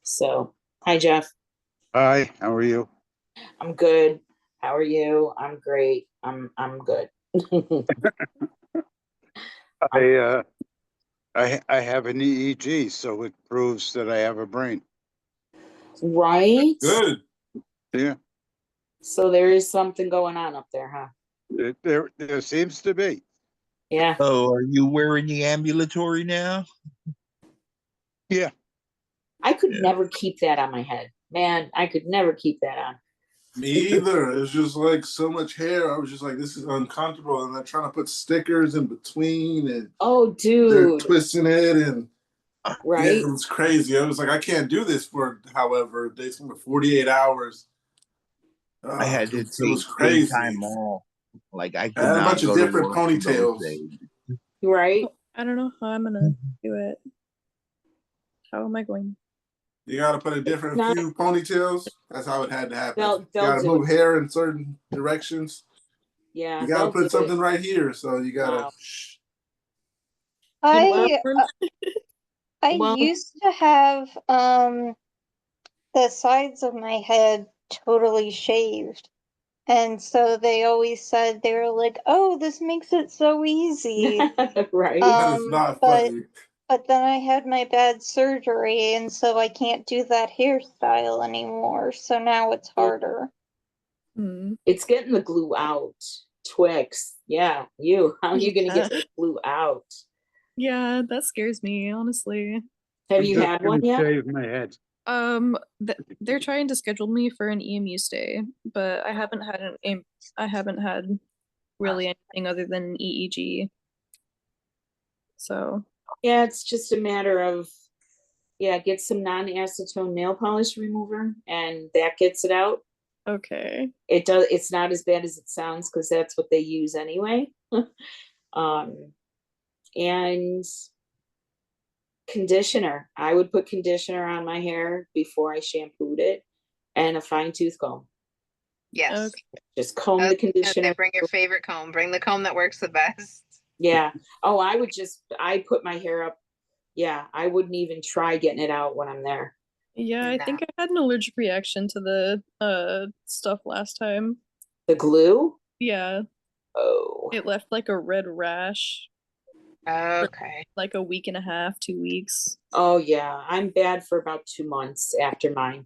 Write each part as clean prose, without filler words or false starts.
So, hi Jeff. Hi, how are you? I'm good. How are you? I'm great. I'm good. Um, I I have an EEG, so it proves that I have a brain. right? Good. Yeah, So there is something going on up there, huh? there seems to be. Yeah. Oh, are you wearing the ambulatory now? Yeah, I could Yeah. never keep that on my head. Man, I could never keep that on. Me either. It's just like so much hair. I was just like, this is uncomfortable. And they're trying to put stickers in between and Oh, they're dude. twisting it. And yeah, it Right? was crazy. I was like, I can't do this for however days, for 48 hours. I had to It take was paid crazy. time off. Like I I could had a bunch not of go to different work for those ponytails. days. Right? I don't know how I'm gonna do it. How am I going? You got to put a different Not few ponytails. That's how it had to happen. You they'll got to do it. move hair in certain directions. Yeah, You got to they'll do put it. something right here. So you got to. Wow. Well, Well, I I well, used to have the sides of my head totally shaved. And so they always said they were like, "Oh, this makes it so easy." right? That is not But funny. then I had my bad surgery and so I can't do that hairstyle anymore. So now it's harder. hmm. It's getting the glue out. Twix. Yeah, you. How are you gonna Yeah. get the glue out? Yeah, that scares me, honestly. Have I'm you just had one gonna yet? shave my head. They're trying to schedule me for an EMU stay, but I haven't had really anything other than an EEG. So, Yeah, it's just a matter of, yeah, get some non-acetone nail polish remover and that gets it out. okay. It's not as bad as it sounds because that's what they use anyway. um and conditioner. I would put conditioner on my hair before I shampooed it and a fine tooth comb. Yes. Okay. Just comb I the was gonna say, conditioner. bring your favorite comb. Bring the comb that works the best. Yeah. Oh, I put my hair up. Yeah, I wouldn't even try getting it out when I'm there. Yeah, I No. think I had an allergic reaction to the stuff last time. The glue? Yeah, Oh. it left like a red rash for Okay. like a week and a half, 2 weeks. Oh yeah, I'm bad for about 2 months after mine,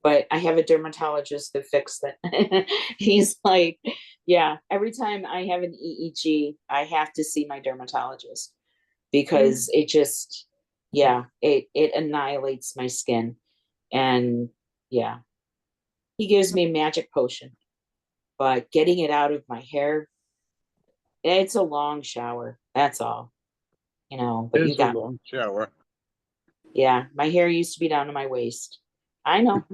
but I have a dermatologist that fixed it. He's like, yeah, every time I have an EEG, I have to see my dermatologist because it just, yeah, it annihilates my skin, and yeah, he gives me a magic potion, but getting it out of my hair, it's a long shower. That's all, But you It's a got, long shower. yeah, my hair used to be down to my waist. I know.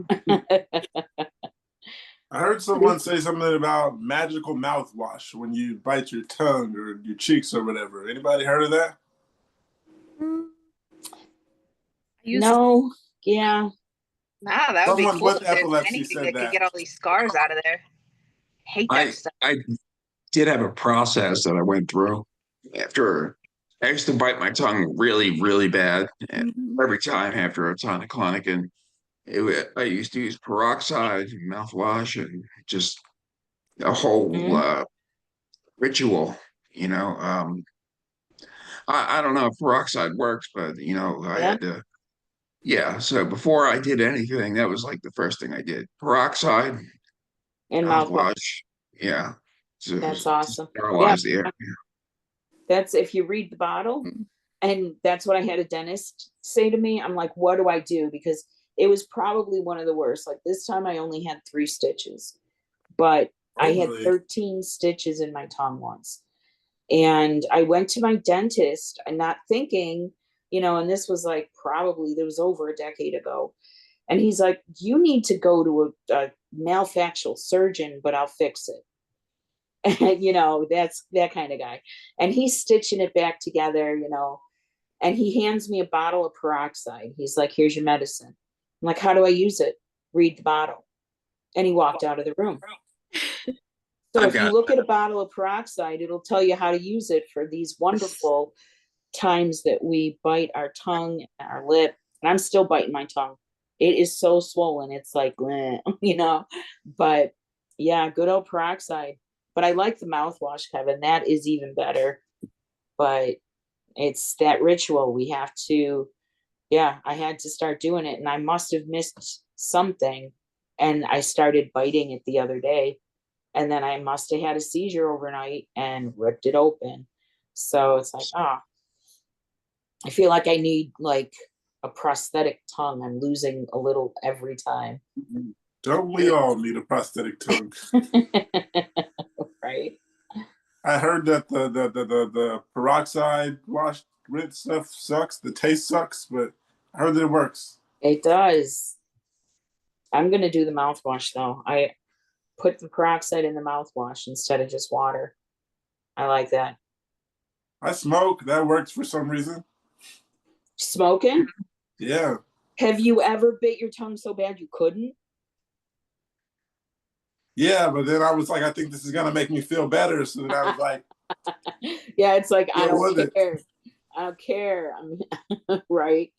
I heard someone say something about magical mouthwash when you bite your tongue or your cheeks or whatever. Anybody heard of that? Mm, I used No, yeah, Nah, that would be Someone cool with if there's epilepsy anything said that could that. get all these scars out of there. Hate that I stuff. I did have a process that I went through after I used to bite my tongue really, really bad Mhm. every time after a tonic, and I used to use peroxide and mouthwash and just a whole mhm, ritual, you know. I don't know if peroxide works, but I yeah, had to. Yeah, so before I did anything, that was like the first thing I did. Peroxide, and mouthwash. mouthwash, yeah, That's to awesome. Yeah, sterilize the air. that's if you read the bottle, Mm. and that's what I had a dentist say to me. I'm like, what do I do? Because it was probably one of the worst. Like this time, I only had 3 stitches, but I had Hopefully. 13 stitches in my tongue once. And I went to my dentist and not thinking, and this was like probably there was over a decade ago. And he's like, you need to go to a malfactual surgeon, but I'll fix it. And, that's that kind of guy. And he's stitching it back together, and he hands me a bottle of peroxide. He's like, here's your medicine. I'm like, how do I use it? Read the bottle. And he walked out of the room. So I've if you got look at a bottle of peroxide, it'll tell you how to use it for these wonderful times that we bite our tongue and our lip. And I'm still biting my tongue. It is so swollen. It's like, you know, but yeah, good old peroxide. But I like the mouthwash, Kevin. That is even better. But it's that ritual. We have to, yeah, I had to start doing it, and I must have missed something. And I started biting it the other day, and then I must have had a seizure overnight and ripped it open. So it's like, I feel like I need like a prosthetic tongue. I'm losing a little every time. Don't we all need a prosthetic tongue? Right? I heard that the peroxide wash rinse stuff sucks. The taste sucks, but I heard that it works. It does. I'm gonna do the mouthwash though. I put the peroxide in the mouthwash instead of just water. I like that. I smoke. That works for some reason. Smoking? Yeah. Have you ever bit your tongue so bad you couldn't? Yeah, but then I was like, I think this is gonna make me feel better. So then I was like, Yeah, it's like I Yeah, was don't it? care. I don't care. I'm right.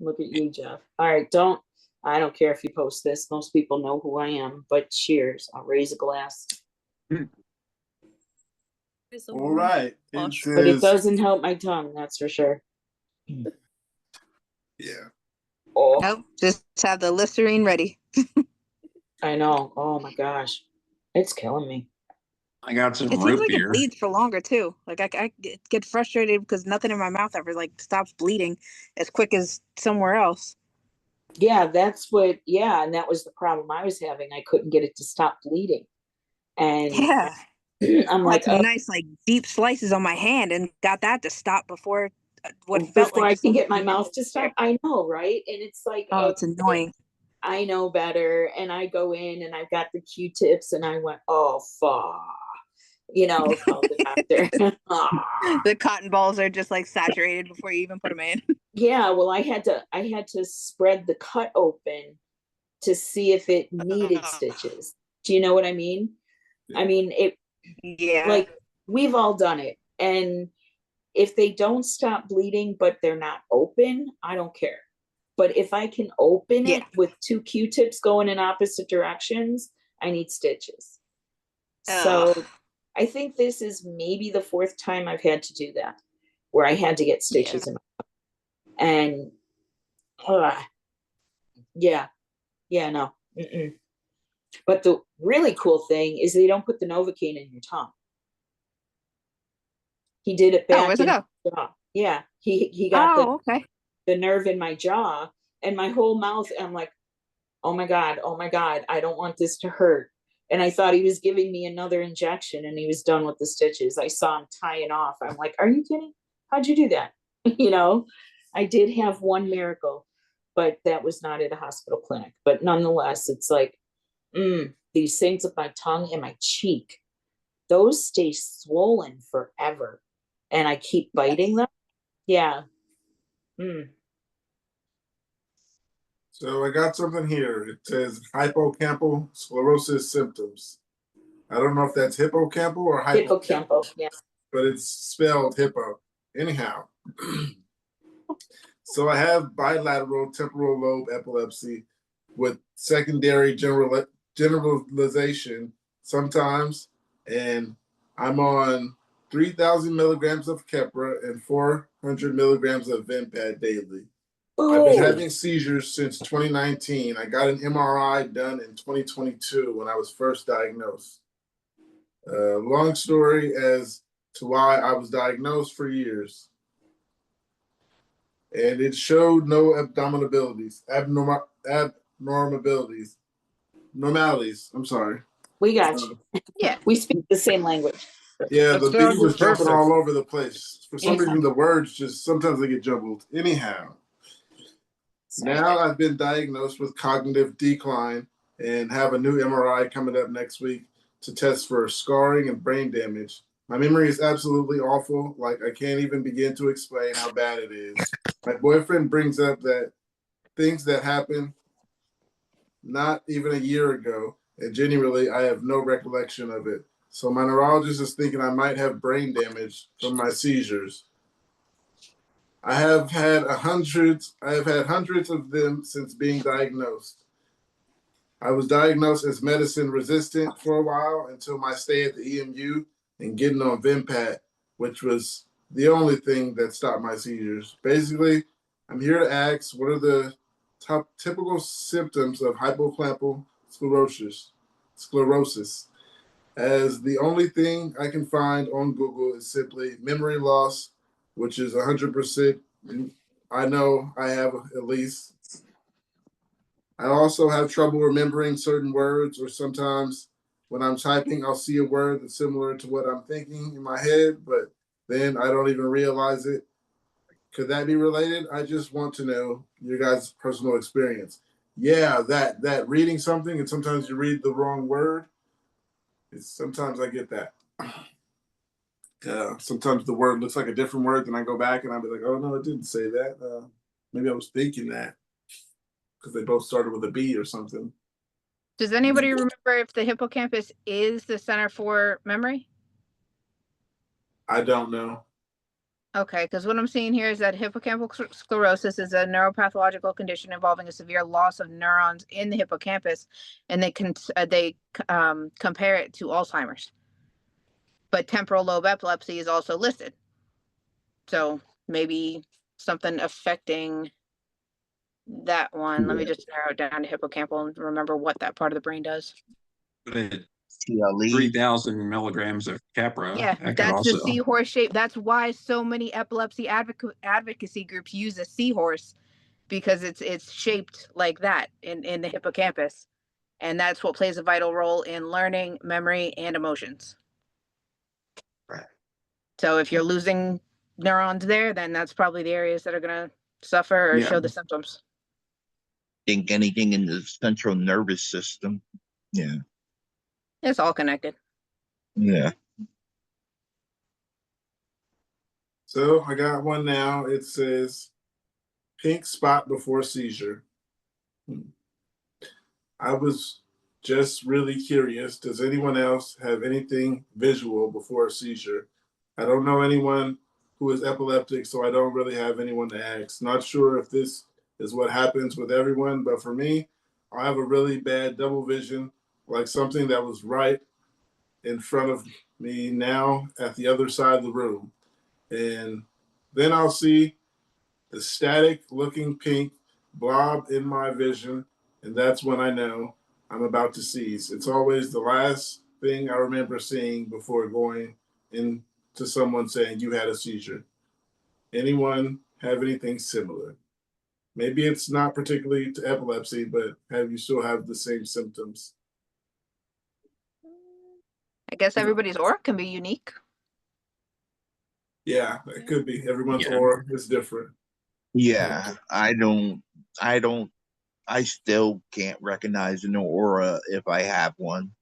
Look at you, Jeff. All right, I don't care if you post this. Most people know who I am, but cheers. I'll raise a glass. all right. It Wash. But it says, doesn't help my tongue, that's for sure. yeah. Oh, Nope. Just have the Listerine ready. I know. Oh my gosh. It's killing me. I got some It seems root like beer. it bleeds for longer too. Like I get frustrated because nothing in my mouth ever like stops bleeding as quick as somewhere else. Yeah, and that was the problem I was having. I couldn't get it to stop bleeding. And Yeah. I'm I had like, some nice like deep slices on my hand and got that to stop before what felt before like I can get my so mouth to stop. I know, right? And it's like, Oh, it's annoying. I know better. And I go in and I've got the Q-tips and I went, oh, fuck. Called the doctor. The cotton balls are just like saturated before you even put them in. Yeah, well, I had to spread the cut open to see if it needed stitches. Do you know what I mean? I mean, Yeah. like we've all done it. And if they don't stop bleeding, but they're not open, I don't care. But if I can open it with two Q-tips going in opposite directions, I need stitches. So I think this is maybe the fourth time I've had to do that, where I had to get stitches in my mouth. And no. Mm-mm. But the really cool thing is they don't put the Novocaine in your tongue. He did it back where's in it go? my jaw. Yeah, he got okay. the nerve in my jaw and my whole mouth. I'm like, oh my God, I don't want this to hurt. And I thought he was giving me another injection and he was done with the stitches. I saw him tying off. I'm like, are you kidding? How'd you do that? I did have one miracle, but that was not at a hospital clinic. But nonetheless, it's like, these things with my tongue and my cheek, those stay swollen forever. And I keep biting them. Yeah. So I got something here. It says hippocampal sclerosis symptoms. I don't know if that's hippocampal or Hippocampal, yeah. but it's spelled hippo. Anyhow, so I have bilateral temporal lobe epilepsy with secondary generalization sometimes, and I'm on 3,000 milligrams of Keppra and 400 milligrams of Vimpat daily. I've been having seizures since 2019. I got an MRI done in 2022 when I was first diagnosed. Long story as to why I was diagnosed for years. And it showed no abnormalities. I'm sorry. We got you. Yeah. We speak the same language. Yeah, That's the things totally was jumping perfect. all over the place. For some It's reason, the words just sometimes they get jumbled. Anyhow, now I've been diagnosed with cognitive decline and have a new MRI coming up next week to test for scarring and brain damage. My memory is absolutely awful. Like, I can't even begin to explain how bad it is. My boyfriend brings up that things that happened not even a year ago, and genuinely, I have no recollection of it. So my neurologist is thinking I might have brain damage from my seizures. I have had hundreds of them since being diagnosed. I was diagnosed as medicine resistant for a while until my stay at the EMU and getting on Vimpat, which was the only thing that stopped my seizures. Basically, I'm here to ask, what are the top typical symptoms of hypoclampal sclerosis? As the only thing I can find on Google is simply memory loss, which is 100%. I know I have at least. I also have trouble remembering certain words, or sometimes when I'm typing, I'll see a word that's similar to what I'm thinking in my head, but then I don't even realize it. Could that be related? I just want to know your guys' personal experience. Yeah, that reading something and sometimes you read the wrong word. Sometimes I get that. Sometimes the word looks like a different word, then I go back and I'll be like, oh no, it didn't say that. Maybe I was thinking that because they both started with a B or something. Does anybody remember if the hippocampus is the center for memory? I don't know. Okay, because what I'm seeing here is that hippocampal sclerosis is a neuropathological condition involving a severe loss of neurons in the hippocampus, and they compare it to Alzheimer's. But temporal lobe epilepsy is also listed. So maybe something affecting that one. Let me just narrow it down to hippocampal and remember what that part of the brain does. But CLE. 3,000 milligrams of Capra. Yeah, That could that's the also. seahorse shape. That's why so many epilepsy advocacy groups use a seahorse, because it's shaped like that in the hippocampus. And that's what plays a vital role in learning, memory, and emotions. Right. So if you're losing neurons there, then that's probably the areas that are going to suffer or Yeah. show the symptoms. Think anything in the central nervous system. Yeah. It's all connected. Yeah. So I got one now. It says pink spot before seizure. I was just really curious. Does anyone else have anything visual before a seizure? I don't know anyone who is epileptic, so I don't really have anyone to ask. Not sure if this is what happens with everyone, but for me, I have a really bad double vision, like something that was right in front of me now at the other side of the room. And then I'll see the static looking pink blob in my vision, and that's when I know I'm about to seize. It's always the last thing I remember seeing before going into someone saying you had a seizure. Anyone have anything similar? Maybe it's not particularly to epilepsy, but have you still have the same symptoms? I guess everybody's aura can be unique. Yeah, it could be. Everyone's Yeah. aura is different. Yeah. I still can't recognize an aura if I have one.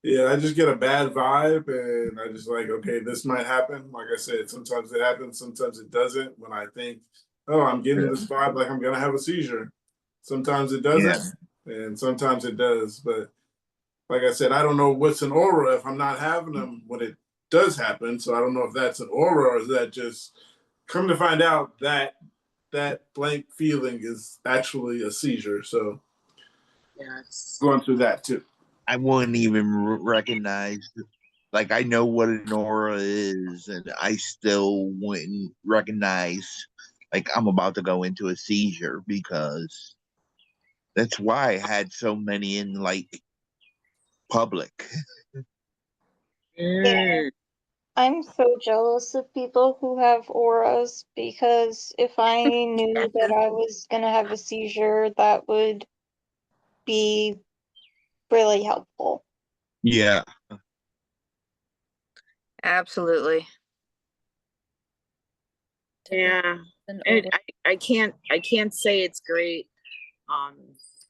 Yeah, I just get a bad vibe and I just like, okay, this might happen. Like I said, sometimes it happens, sometimes it doesn't. When I think, oh, I'm getting this vibe like I'm gonna have a seizure. Sometimes it doesn't, and sometimes it does. But like I said, I don't know what's an aura if I'm not having them when it does happen. So I don't know if that's an aura or is that just come to find out that that blank feeling is actually a seizure. So Yes. going through that too. I wouldn't even recognize. Like, I know what an aura is, and I still wouldn't recognize. Like, I'm about to go into a seizure, because that's why I had so many in like public. Yeah. I'm so jealous of people who have auras, because if I knew that I was gonna have a seizure, that would be really helpful. Yeah. Absolutely. Yeah. An And aura. I can't say it's great. Um,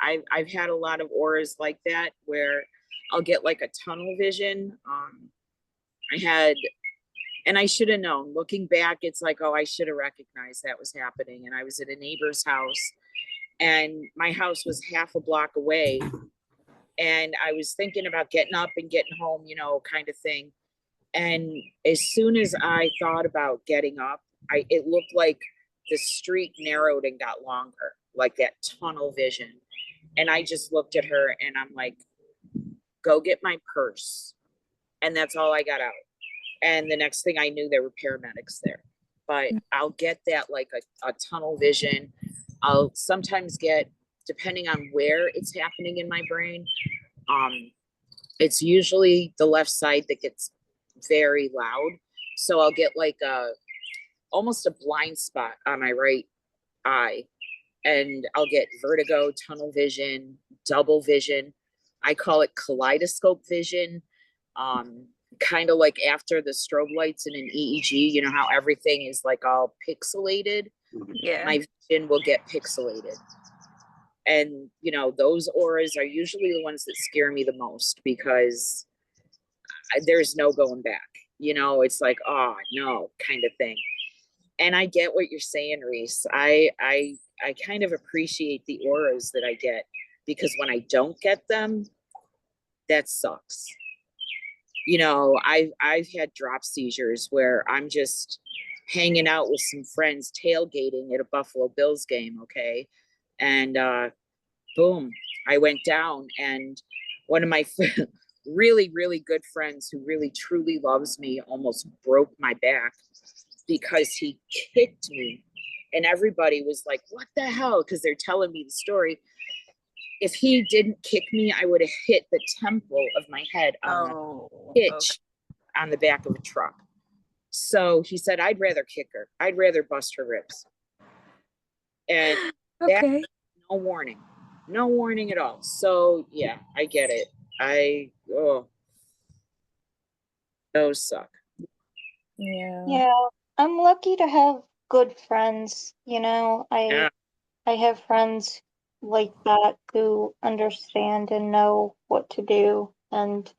I've had a lot of auras like that where I'll get like a tunnel vision. I had, and I should have known. Looking back, it's like, oh, I should have recognized that was happening. And I was at a neighbor's house, and my house was half a block away. And I was thinking about getting up and getting home, kind of thing. And as soon as I thought about getting up, it looked like the street narrowed and got longer, like that tunnel vision. And I just looked at her and I'm like, go get my purse. And that's all I got out. And the next thing I knew, there were paramedics there. But I'll get that like a tunnel vision. I'll sometimes get, depending on where it's happening in my brain, it's usually the left side that gets very loud. So I'll get like almost a blind spot on my right eye, and I'll get vertigo, tunnel vision, double vision. I call it kaleidoscope vision. Kind of like after the strobe lights in an EEG, you know how everything is like all pixelated. Yeah. My vision will get pixelated. And, you know, those auras are usually the ones that scare me the most because there's no going back. You know, it's like, oh, no, kind of thing. And I get what you're saying, Reese. I kind of appreciate the auras that I get, because when I don't get them, that sucks. You know, I've had drop seizures where I'm just hanging out with some friends tailgating at a Buffalo Bills game, okay? And boom, I went down, and one of my really, really good friends who really truly loves me almost broke my back because he kicked me. And everybody was like, what the hell? Because they're telling me the story. If he didn't kick me, I would have hit the temple of my head on the hitch on the back of a truck. So he said, I'd rather kick her. I'd rather bust her ribs. And that, no warning at all. So yeah, I get it. Those suck. Yeah, I'm lucky to have good friends, you know. I have friends like that who understand and know what to do, and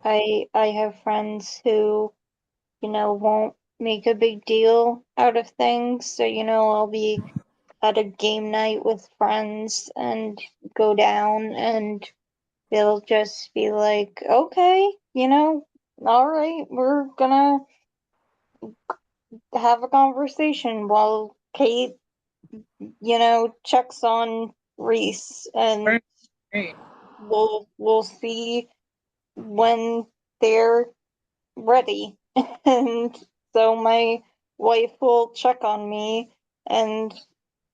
I have friends who, you know, won't make a big deal out of things. So, you know, I'll be at a game night with friends and go down, and they'll just be like, okay, you know, all right, we're gonna have a conversation while Kate, you know, checks on Reese, and Right. we'll see when they're ready. And so my wife will check on me, and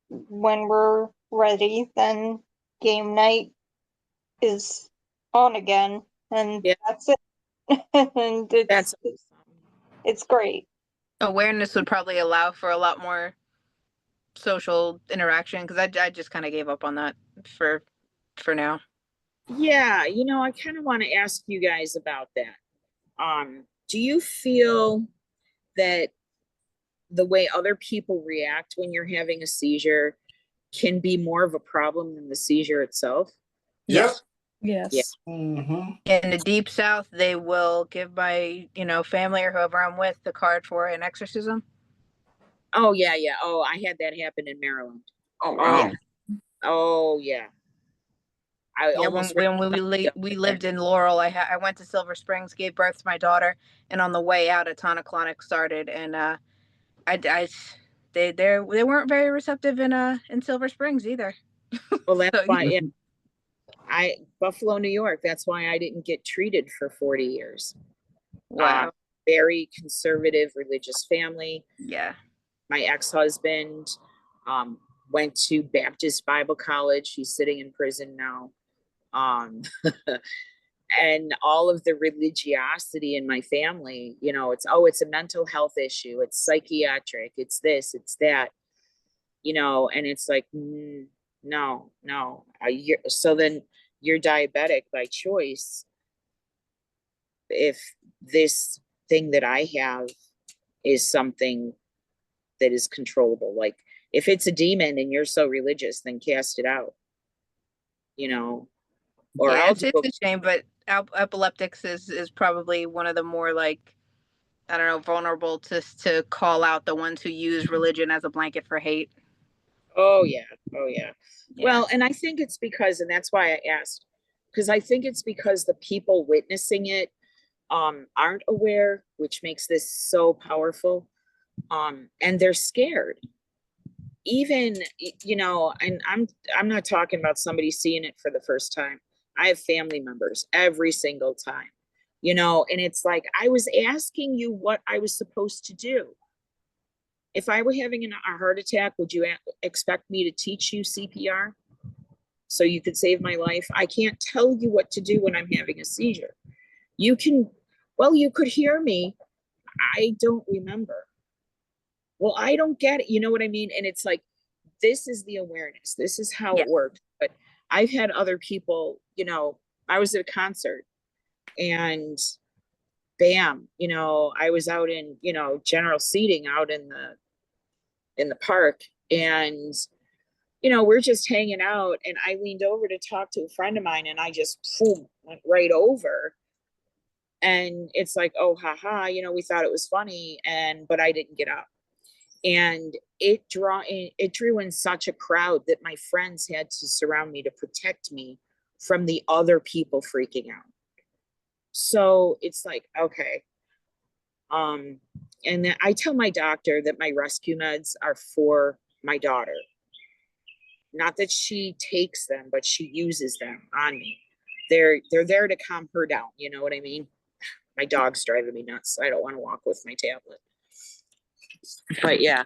when we're ready, then game night is on again, and Yeah. that's it. And That's it's great. Awareness would probably allow for a lot more social interaction, because I just kind of gave up on that for now. Yeah, you know, I kind of want to ask you guys about that. Do you feel that the way other people react when you're having a seizure can be more of a problem than the seizure itself? Yes. Yes. Yeah. Mm-hmm. In the deep south, they will give my, you know, family or whoever I'm with the card for an exorcism. Oh yeah, yeah. Oh, I had that happen in Maryland. Oh, wow. Oh yeah. I Yeah, almost when we lived in Laurel, I went to Silver Springs, gave birth to my daughter, and on the way out, a tonic-clonic started, and they weren't very receptive in Silver Springs either. Well, that's So, why. Yeah, Buffalo, New York. That's why I didn't get treated for 40 years. wow. Very conservative religious family. Yeah. My ex-husband went to Baptist Bible College. He's sitting in prison now. And all of the religiosity in my family, you know, it's a mental health issue, it's psychiatric, it's this, it's that, you know, and it's like, no. So then you're diabetic by choice. If this thing that I have is something that is controllable, like if it's a demon and you're so religious, then cast it out, you know. Or yeah, I'll it's do a shame, but epileptics is probably one of the more, like, I don't know, vulnerable to call out the ones who use religion as a blanket for hate. Oh yeah. Yeah. Well, and I think it's because, and that's why I asked, because I think it's because the people witnessing it aren't aware, which makes this so powerful. And they're scared. Even, you know, and I'm not talking about somebody seeing it for the first time. I have family members every single time, you know, and it's like, I was asking you what I was supposed to do. If I were having a heart attack, would you expect me to teach you CPR so you could save my life? I can't tell you what to do when I'm having a seizure. You can, well, you could hear me. I don't remember. Well, I don't get it. You know what I mean? And it's like, this is the awareness. This is how Yeah. it works. But I've had other people, you know, I was at a concert and bam, you know, I was out in, you know, general seating out in the park, and you know, we're just hanging out, and I leaned over to talk to a friend of mine, and I just boom, went right over. And it's like, oh, haha, you know, we thought it was funny, and but I didn't get up. And it drew in such a crowd that my friends had to surround me to protect me from the other people freaking out. So it's like, okay. And then I tell my doctor that my rescue meds are for my daughter. Not that she takes them, but she uses them on me. They're there to calm her down, you know what I mean? My dog's driving me nuts. I don't want to walk with my tablet. But yeah,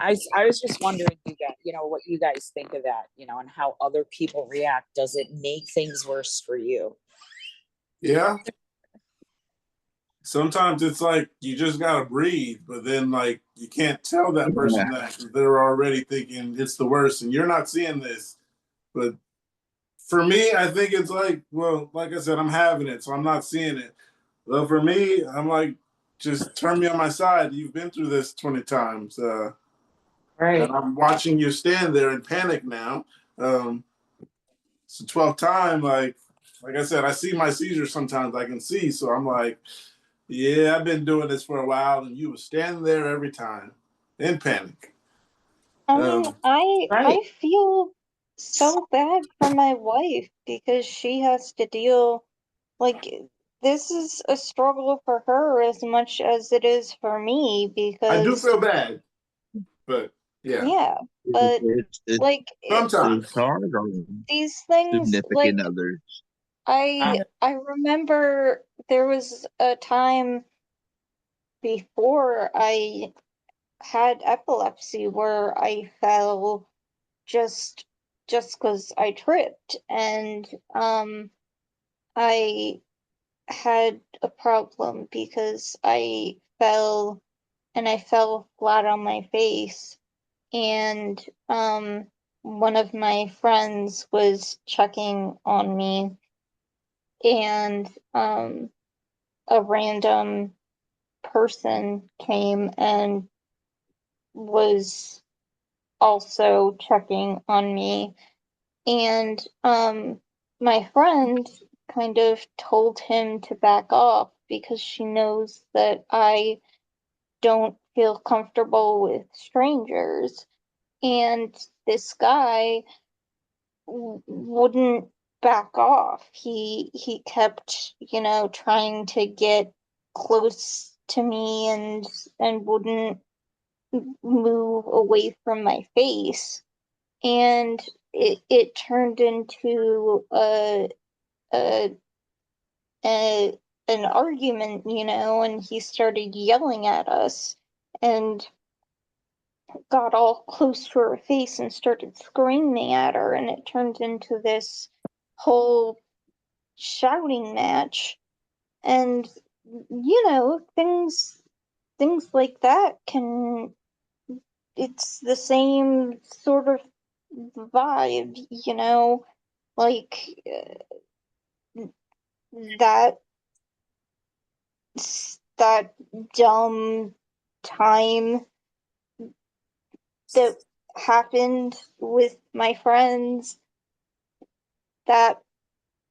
I was just wondering, you guys, you know, what you guys think of that, you know, and how other people react. Does it make things worse for you? Yeah. Sometimes it's like you just gotta breathe, but then like you can't tell that person that they're already thinking it's the worst, and you're not seeing this. But for me, I think it's like, well, like I said, I'm having it, so I'm not seeing it. Well, for me, I'm like, just turn me on my side. You've been through this 20 times. Right. And I'm watching you stand there in panic now. It's the 12th time. Like I said, I see my seizures sometimes. I can see, so I'm like, yeah, I've been doing this for a while, and you were standing there every time in panic. I mean, Right. I feel so bad for my wife because she has to deal, like, this is a struggle for her as much as it is for me I do because feel bad, but yeah, yeah, but It's like sometimes. hard on these things, like, significant others. I remember there was a time before I had epilepsy where I fell just because I tripped, and I had a problem because I fell flat on my face, and one of my friends was checking on me, and a random person came and was also checking on me, and my friend kind of told him to back off because she knows that I don't feel comfortable with strangers, and this guy wouldn't back off. He kept, you know, trying to get close to me and wouldn't move away from my face, and it turned into a, a an argument, you know, and he started yelling at us and got all close to her face and started screaming at her, and it turned into this whole shouting match. And you know, things like that can, it's the same sort of vibe, you know, like that that dumb time that happened with my friends. That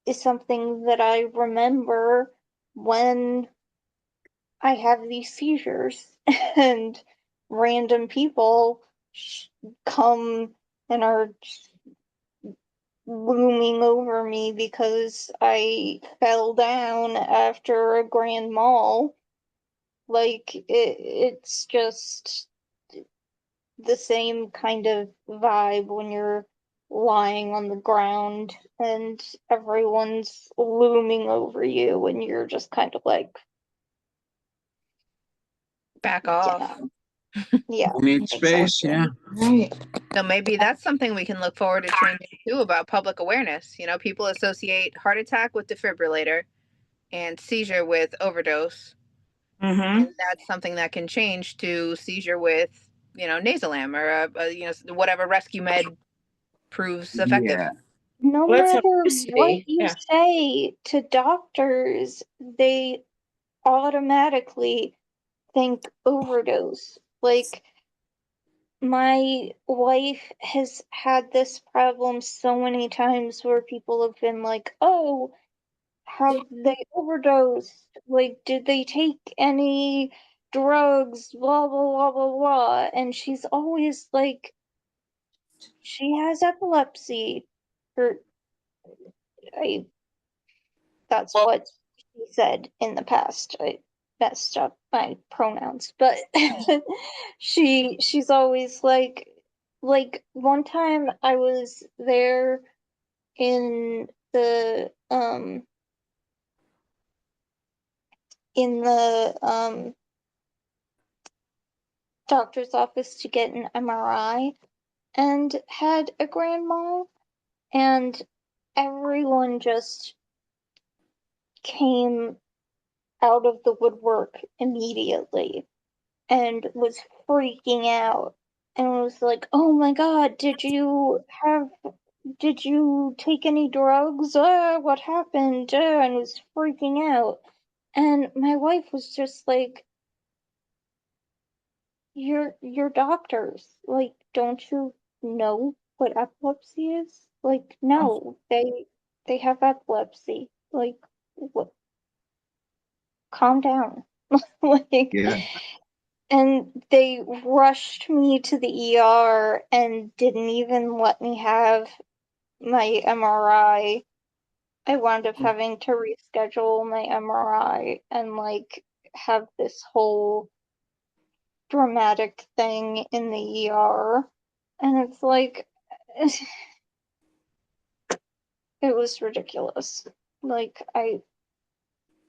is something that I remember when I have these seizures and random people come and are looming over me because I fell down after a grand mal Like it's just the same kind of vibe when you're lying on the ground and everyone's looming over you and you're just kind of like, Back off. Yeah. We'll need space, yeah. Right. So maybe that's something we can look forward to changing too, about public awareness. You know, people associate heart attack with defibrillator and seizure with overdose. Mm-hmm. And that's something that can change to seizure with, you know, Nasalam or whatever rescue med proves effective. Yeah. No Well, that's how matter it used to what be. you Yeah. say to doctors, they automatically think overdose. Like, my wife has had this problem so many times where people have been like, oh, have they overdosed? Like, did they take any drugs? Blah, blah, blah, blah, blah. And she's always like, she has epilepsy. Or, that's Well, what she said in the past. I messed up my pronouns, but she's always like one time I was there in the doctor's office to get an MRI and had a grand mal, and everyone just came out of the woodwork immediately and was freaking out and was like, oh my god, did you take any drugs? What happened? And was freaking out. And my wife was just like, you're doctors. Like, don't you know what epilepsy is? Like, no, they have epilepsy. Like, what? Calm down. Like, yeah. and they rushed me to the ER and didn't even let me have my MRI. I wound up having to reschedule my MRI and like have this whole dramatic thing in the ER. And it's like, it was ridiculous. Like,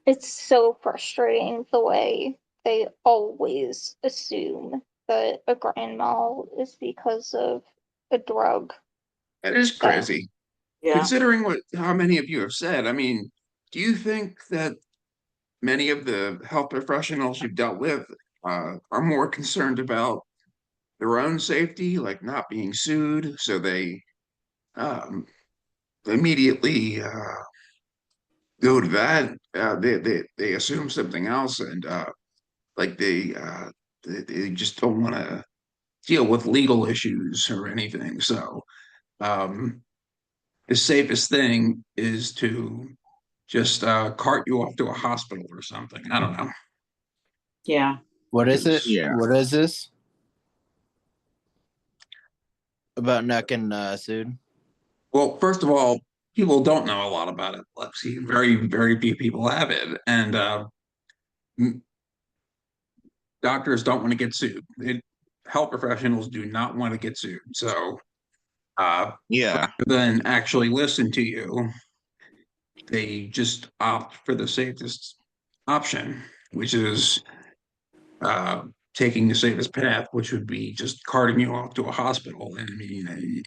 it's so frustrating the way they always assume that a grand mal is because of a drug. That is crazy. Yeah. Considering how many of you have said, I mean, do you think that many of the health professionals you've dealt with are more concerned about their own safety, like not being sued, so they um, immediately go to that? They assume something else, and like they just don't want to deal with legal issues or anything. So um, the safest thing is to just cart you off to a hospital or something. I don't know. Yeah. What is it? Yeah. What is this? About not getting sued? Well, first of all, people don't know a lot about epilepsy. Very, very few people have it, and doctors don't want to get sued. Health professionals do not want to get sued. So, Yeah. rather than actually listen to you, they just opt for the safest option, which is taking the safest path, which would be just carting you off to a hospital. And I mean,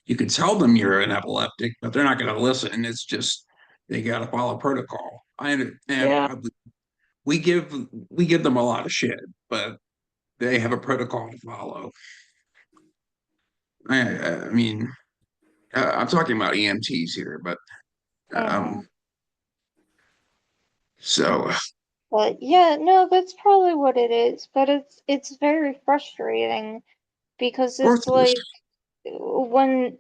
you can tell them you're an epileptic, but they're not going to listen. It's just they got to follow protocol. And Yeah. we give them a lot of shit, but they have a protocol to follow. I mean, I'm talking about EMTs here, but um, so But yeah, no, that's probably what it is. But it's very frustrating because of course it's like when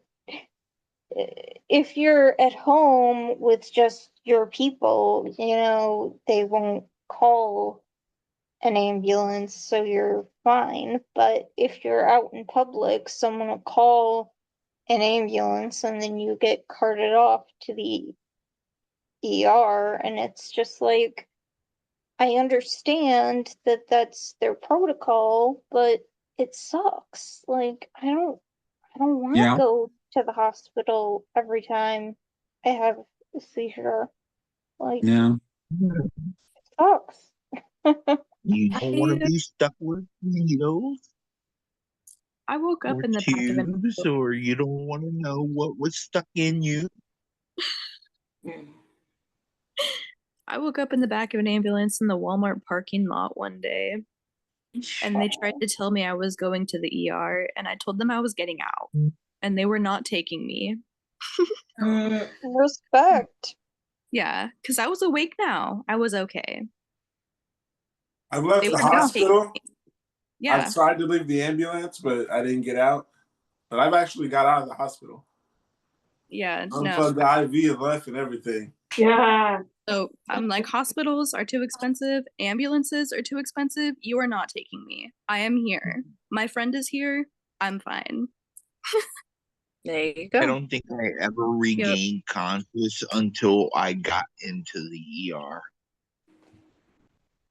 if you're at home with just your people, you know, they won't call an ambulance, so you're fine. But if you're out in public, someone will call an ambulance and then you get carted off to the ER, and it's just like, I understand that that's their protocol, but it sucks. Like, I don't want to Yeah. go to the hospital every time I have a seizure. Like, Yeah. it sucks. You don't want to I be stuck with needles I woke up or in the back of an tubes, or you don't want to know what was stuck in you. I woke up in the back of an ambulance in the Walmart parking lot one day, and they tried to tell me I was going to the ER, and I told them I was getting out, and they were not taking me. Respect. Yeah, because I was awake now. I was okay. I've left They the were not taking hospital. me. Yeah. I've tried to leave the ambulance, but I didn't get out. But I've actually got out of the hospital. Yeah, no. Unplugged the IV and left and everything. Yeah. So I'm like, hospitals are too expensive, ambulances are too expensive. You are not taking me. I am here. My friend is here. I'm fine. There you I go. don't think I ever regained conscious until I got into the ER.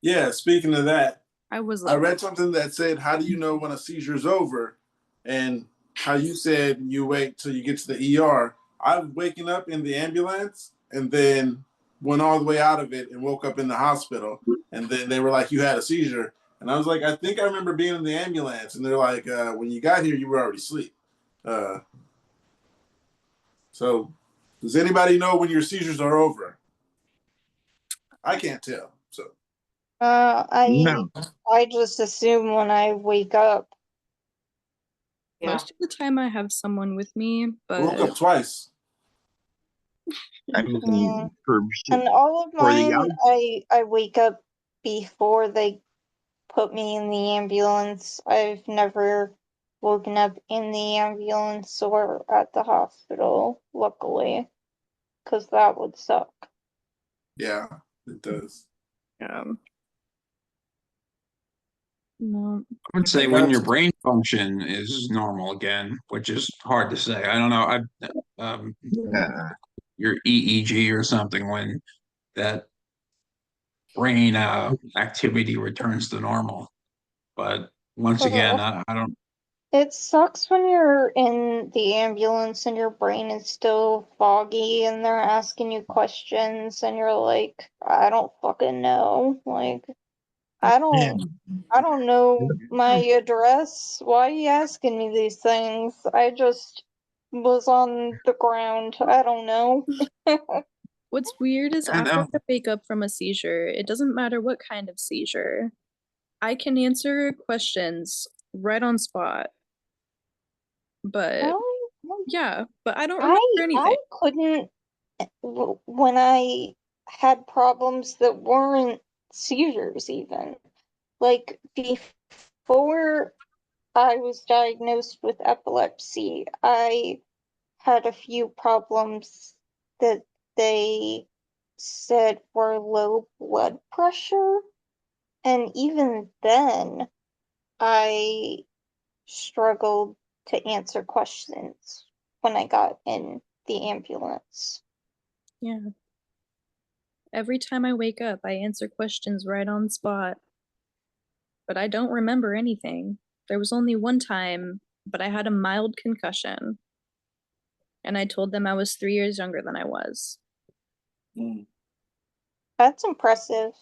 Yeah, speaking of that, I was I like, read something that said, how do you know when a seizure's over? And how you said you wait till you get to the ER. I've waken up in the ambulance and then went all the way out of it and woke up in the hospital. And then they were like, you had a seizure. And I was like, I think I remember being in the ambulance. And they're like, when you got here, you were already asleep. So does anybody know when your seizures are over? I can't tell. So No. I just assume when I wake up. Yeah. most of the time I have someone with me, I woke but up twice. I mean, for And all of for the mine, I wake up before they put me in the ambulance. I've never woken up in the ambulance or at the hospital, luckily, because that would suck. Yeah, it does. no. I would say when your brain function is normal again, which is hard to say. I don't know. Your EEG or something when that brain activity returns to normal. But once again, I don't. It sucks when you're in the ambulance and your brain is still foggy and they're asking you questions and you're like, I don't fucking know. Like, I don't know my address. Why are you asking me these things? I just was on the ground. I don't know. What's weird is I after know. I wake up from a seizure, it doesn't matter what kind of seizure. I can answer questions right on spot. But yeah, but I don't remember I anything. couldn't when I had problems that weren't seizures even. Like before I was diagnosed with epilepsy, I had a few problems that they said were low blood pressure. And even then, I struggled to answer questions when I got in the ambulance. Yeah. Every time I wake up, I answer questions right on spot. But I don't remember anything. There was only one time, but I had a mild concussion. And I told them I was 3 years younger than I was. That's impressive.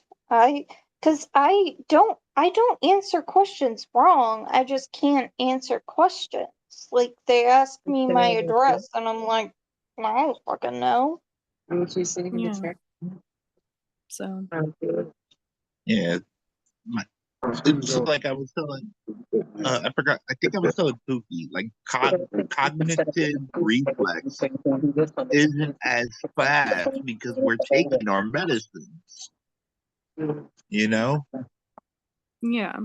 Cause I don't answer questions wrong. I just can't answer questions. Like they ask me my address and I'm like, I don't fucking know. Yeah. So yeah, it's like I was telling. I forgot. I think I was telling Pookie. Like cognitive reflex isn't as fast because we're taking our medicines. You know, yeah.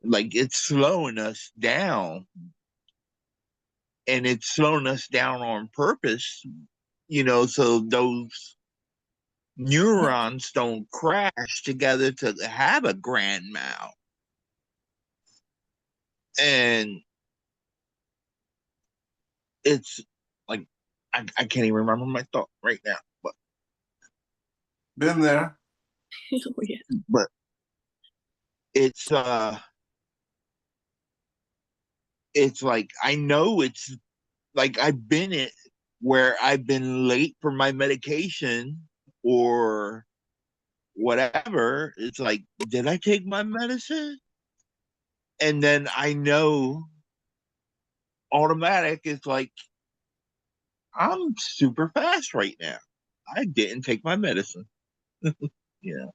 like it's slowing us down, and it's slowing us down on purpose. You know, so those neurons don't crash together to have a grand mal. And it's like I can't even remember my thought right now. But Been there. Oh, yeah. but it's like I know it's like I've been it where I've been late for my medication or whatever. It's like, did I take my medicine? And then I know automatic. It's like I'm super fast right now. I didn't take my medicine. Yeah.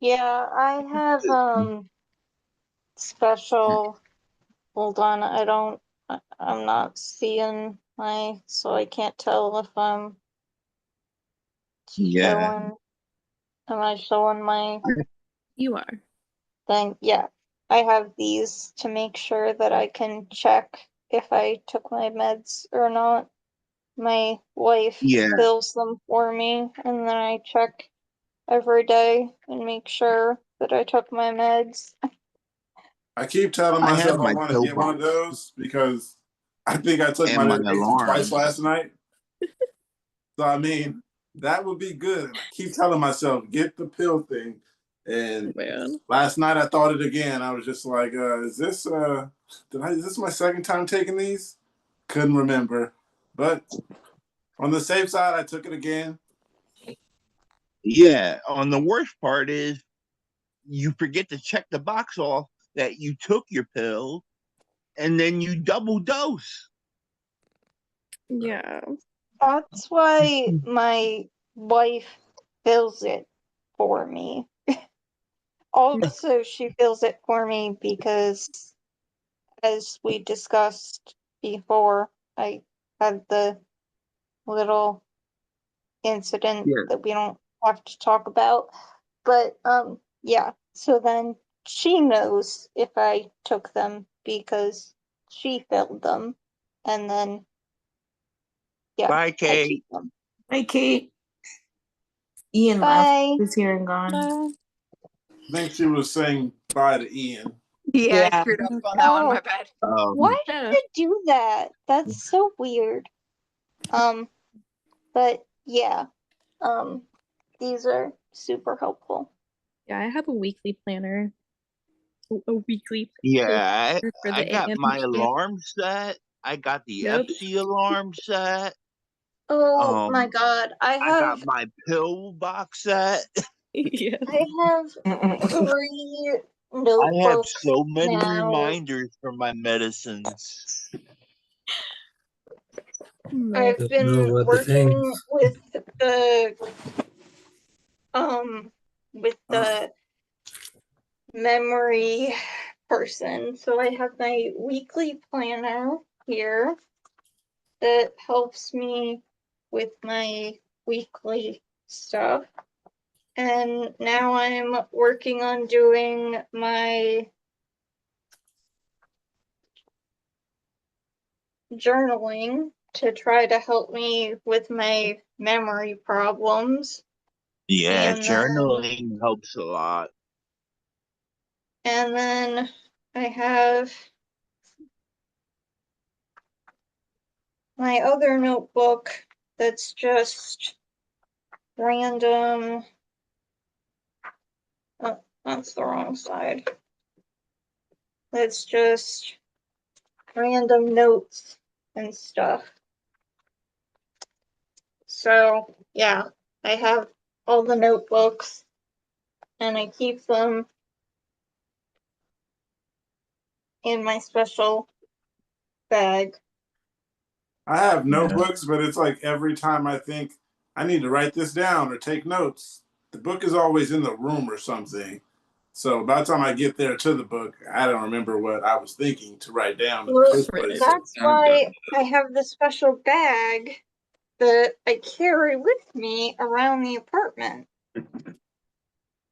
Yeah, I have special. Hold on, I'm not seeing so I can't tell if I'm Yeah. showing. Am I showing my You are. thing? Yeah, I have these to make sure that I can check if I took my meds or not. My wife Yeah. fills them for me, and then I check every day and make sure that I took my meds. I keep telling I have myself I my want to pill get one of box those because I think I took my and my medication twice alarm. last night. So I mean, that would be good. And I keep telling myself, get the pill thing. And Man. last night I thought it again. I was just like, is this my second time taking these? Couldn't remember. But on the safe side, I took it again. Yeah. On the worst part is you forget to check the box off that you took your pill and then you double dose. Yeah. That's why my wife fills it for me. Also, she fills it for me because, as we discussed before, I had the little incident Yeah. that we don't have to talk about. But yeah, so then she knows if I took them because she filled them, and then yeah, Bye, I Kate. keep them. Hi, Kate. Ian left. Bye. He's here and gone. I think she was saying bye to Ian. Yeah, I Yeah. screwed up on that one. My bad. Why did Yeah. it do that? That's so weird. But yeah, these are super helpful. Yeah, I have a weekly planner. A weekly Yeah, planner for I the got AM my PM. alarm set. I got the Yep. Epsi alarm set. Oh my god, I got my pill box set. Yeah. I have 3 I have notebooks so many now. reminders for my medicines. I've Don't been know what the working thing. with the memory person. So I have my weekly planner here that helps me with my weekly stuff. And now I'm working on doing my journaling to try to help me with my memory problems. Yeah, And then journaling helps a lot. I have my other notebook that's just random. Oh, that's the wrong side. It's just random notes and stuff. So yeah, I have all the notebooks and I keep them in my special bag. I have notebooks, but it's like every time I think I need to write this down or take notes, the book is always in the room or something. So by the time I get there to the book, I don't remember what I was thinking to write down in the first place. That's why I have the special bag that I carry with me around the apartment.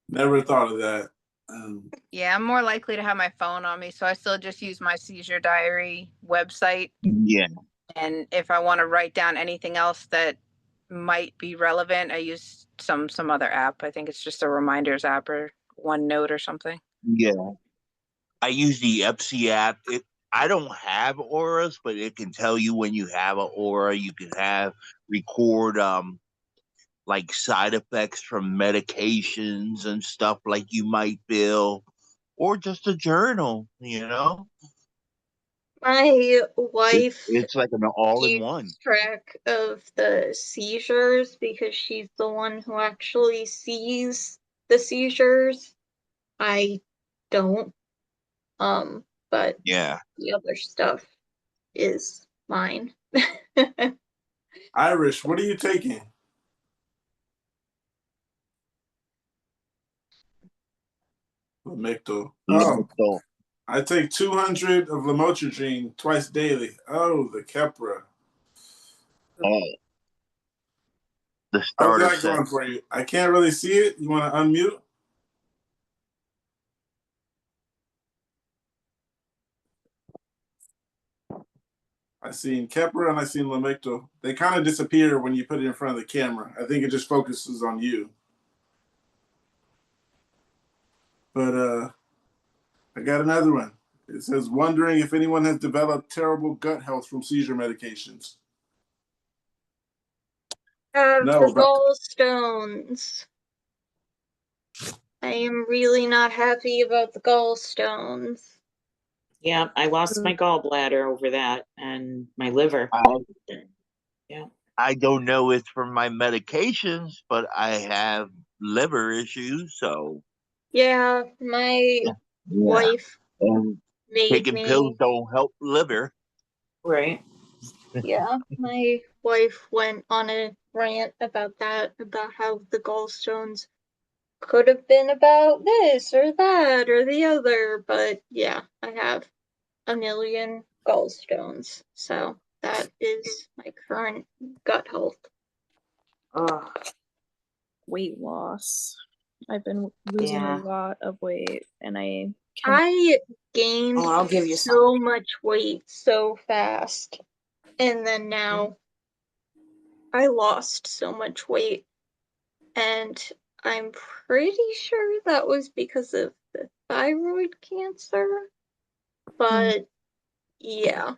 Never thought of that. Yeah, I'm more likely to have my phone on me, so I still just use my seizure diary website. Yeah. And if I want to write down anything else that might be relevant, I use some other app. I think it's just a reminders app or OneNote or something. Yeah. I use the Epsi app. I don't have auras, but it can tell you when you have an aura. You can record like side effects from medications and stuff like you might feel, or just a journal, My wife It's like an all-in-one. keeps track of the seizures because she's the one who actually sees the seizures. I don't. But Yeah. the other stuff is mine. Irish, what are you taking? Lamictal. Oh, So, I take 200 of lamotrigine twice daily. Oh, the Keppra. the How's starter that set. going for you? I can't really see it. You want to unmute? I seen Keppra and I seen Lamictal. They kind of disappear when you put it in front of the camera. I think it just focuses on you. But I got another one. It says, wondering if anyone has developed terrible gut health from seizure medications. No, The but gallstones. I am really not happy about the gallstones. Yeah, I lost my gallbladder over that and my liver. Yeah. I don't know it's from my medications, but I have liver issues, so Yeah, my yeah. wife And made taking pills me. don't help liver. Right. Yeah, my wife went on a rant about that, about how the gallstones could have been about this or that or the other, but yeah, I have a million gallstones, so that is my current gut health. Oh, Weight loss. I've been losing yeah. a lot of weight, and I I gained Oh, I'll give you so some. much weight so fast, and then now I lost so much weight, and I'm pretty sure that was because of the thyroid cancer. But yeah,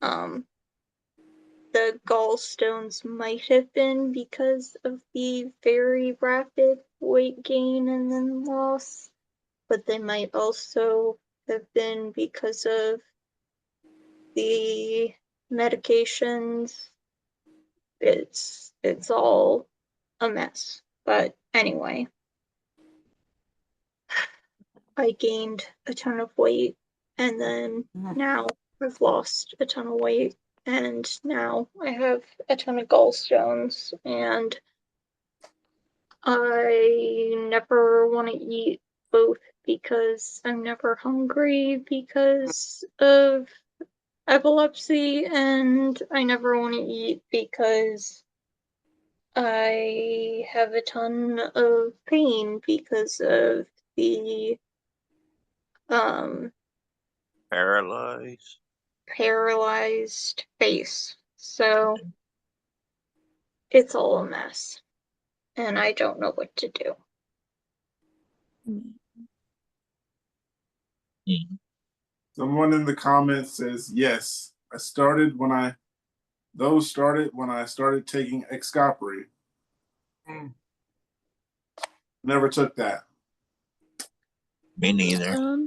the gallstones might have been because of the very rapid weight gain and then loss, but they might also have been because of the medications. It's all a mess. But anyway, I gained a ton of weight, and then now I've lost a ton of weight, and now I have a ton of gallstones, and I never want to eat both because I'm never hungry because of epilepsy, and I never want to eat because I have a ton of pain because of the Paralyzed. paralyzed face. So it's all a mess, and I don't know what to do. someone in the comments says, yes, started when I started taking Excopery. Never took that. Me neither.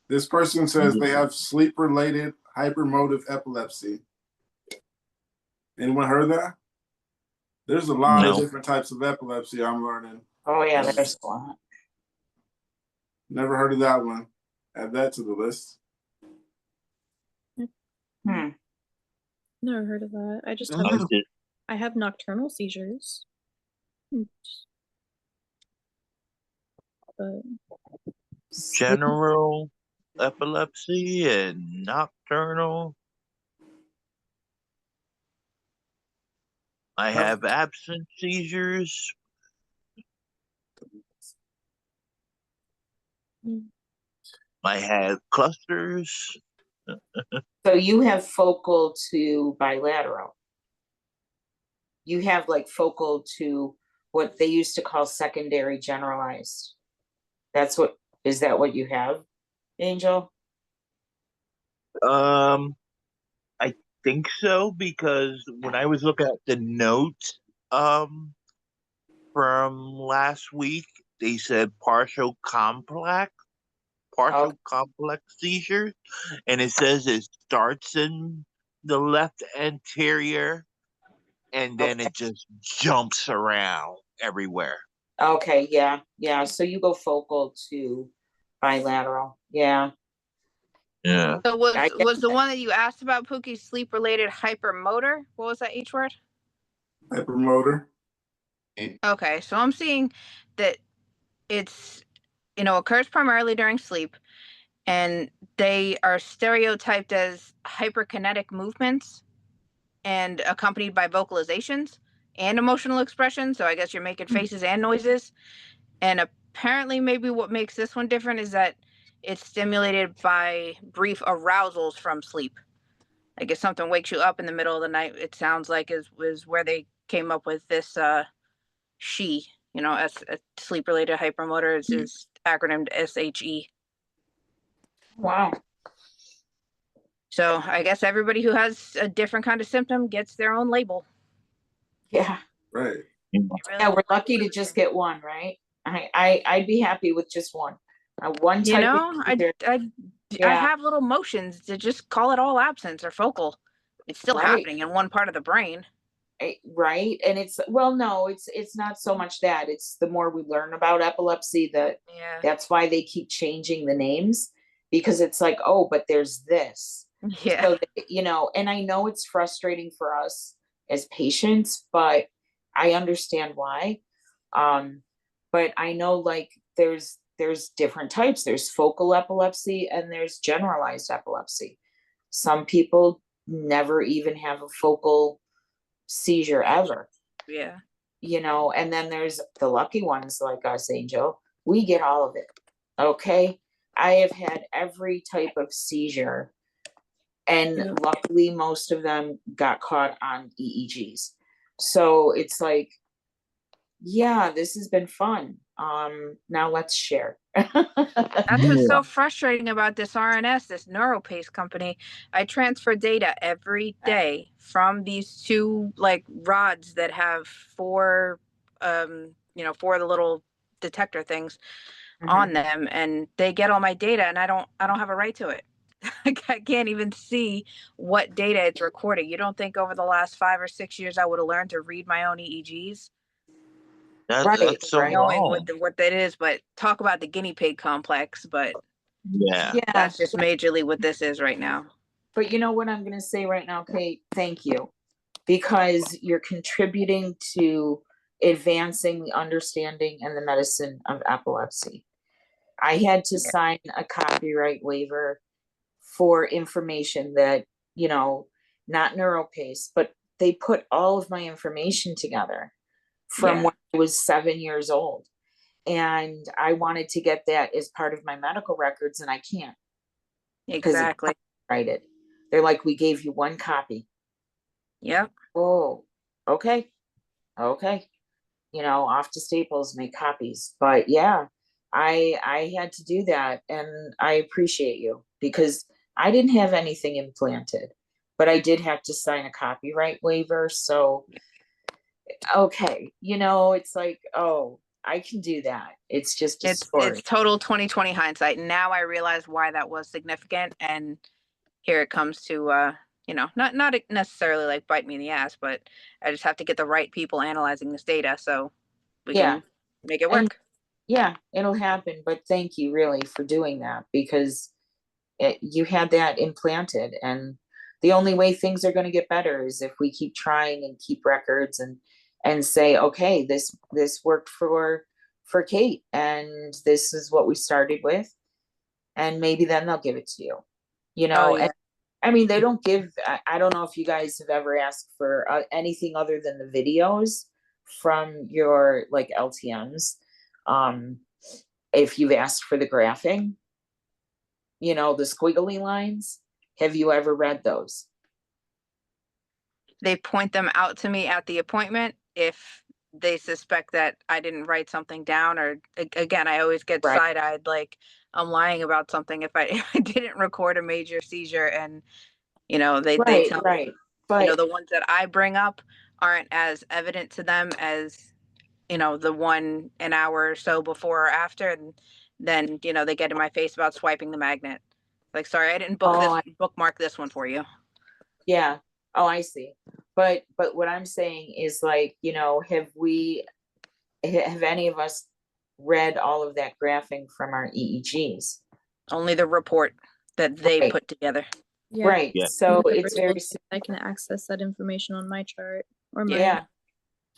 This person says they have sleep-related hypermotive epilepsy. Anyone heard that? There's a lot of different types of epilepsy I'm learning. Oh yeah, there's a lot. Never heard of that one. Add that to the list. never heard of that. I just I have nocturnal seizures. But General epilepsy and nocturnal. I have absent seizures. I have clusters. So you have focal to bilateral. You have like focal to what they used to call secondary generalized. Is that what you have, Angel? I think so, because when I was looking at the notes, from last week, they said partial complex seizure, and it says it starts in the left anterior, and then Okay. it just jumps around everywhere. Okay, yeah. So you go focal to bilateral. Yeah. Yeah. So I get was the that. one that you asked about, Pookie, sleep related hypermotor? What was that H word? Hypermotor. Okay, so I'm seeing that it's occurs primarily during sleep, and they are stereotyped as hyperkinetic movements and accompanied by vocalizations and emotional expression. So I guess you're making faces and noises. And apparently, maybe what makes this one different is that it's stimulated by brief arousals from sleep. Like if something wakes you up in the middle of the night, it sounds like is where they came up with this SHE, as sleep related hypermotor is acronymed SHE. Wow. So I guess everybody who has a different kind of symptom gets their own label. Yeah. Right. Yeah, we're lucky to just get one, right? I'd be happy with just one. One type of seizure. I Yeah. have little motions to just call it all absence or focal. It's still Right. happening in one part of the brain. Right. And no, it's not so much that. It's the more we learn about epilepsy Yeah. that's why they keep changing the names, because it's like, oh, but there's this. Yeah. So and I know it's frustrating for us as patients, but I understand why. But I know, like, there's different types. There's focal epilepsy and there's generalized epilepsy. Some people never even have a focal seizure ever. Yeah. And then there's the lucky ones like us, Angel. We get all of it. Okay. I have had every type of seizure, and luckily most of them got caught on EEGs. So it's like, yeah, this has been fun. Now let's share. That's what's so frustrating about this RNS, this NeuroPace company. I transfer data every day from these two like rods that have four of the little detector things on them, and they get all my data, and I don't have a right to it. I can't even see what data it's recording. You don't think over the last 5 or 6 years I would have learned to read my own EEGs? That's so Knowing wrong. what that is, but talk about the guinea pig complex, but Yeah. that's just majorly what this is right now. But you know what I'm going to say right now, Kate? Thank you, because you're contributing to advancing the understanding and the medicine of epilepsy. I had to sign a copyright waiver for information that, not NeuroPace, but they put all of my information together from when I was 7 years old. And I wanted to get that as part of my medical records, and I can't. Exactly. Copyrighted. They're like, we gave you one copy. Yep. Oh, okay. Okay. Off to Staples, make copies. But yeah, I had to do that, and I appreciate you, because I didn't have anything implanted, but I did have to sign a copyright waiver. So, okay, it's like, oh, I can do that. It's just a story. It's total 2020 hindsight. Now I realize why that was significant, and here it comes to not necessarily like bite me in the ass, but I just have to get the right people analyzing this data so we can make it work. And yeah, it'll happen. But thank you really for doing that, because you had that implanted, and the only way things are going to get better is if we keep trying and keep records and say, okay, this worked for Kate, and this is what we started with, and maybe then they'll give it to you. And I mean, they don't give, I don't know if you guys have ever asked for anything other than the videos from your like LTMs. If you've asked for the graphing, the squiggly lines, have you ever read those? They point them out to me at the appointment if they suspect that I didn't write something down, or again, I always get side-eyed like I'm lying about something if I didn't record a major seizure, and they tell me, But the ones that I bring up aren't as evident to them as, you know, the one an hour or so before or after, and then, you know, they get in my face about swiping the magnet. Like, sorry, I didn't bookmark this one for you. Yeah. Oh, I see. But what I'm saying is, like, you know, have any of us read all of that graphing from our EEGs? Only the report that they Right. put together. Yeah. Right. Yeah. So Never it's very, told me I can access that information on my chart or my yeah.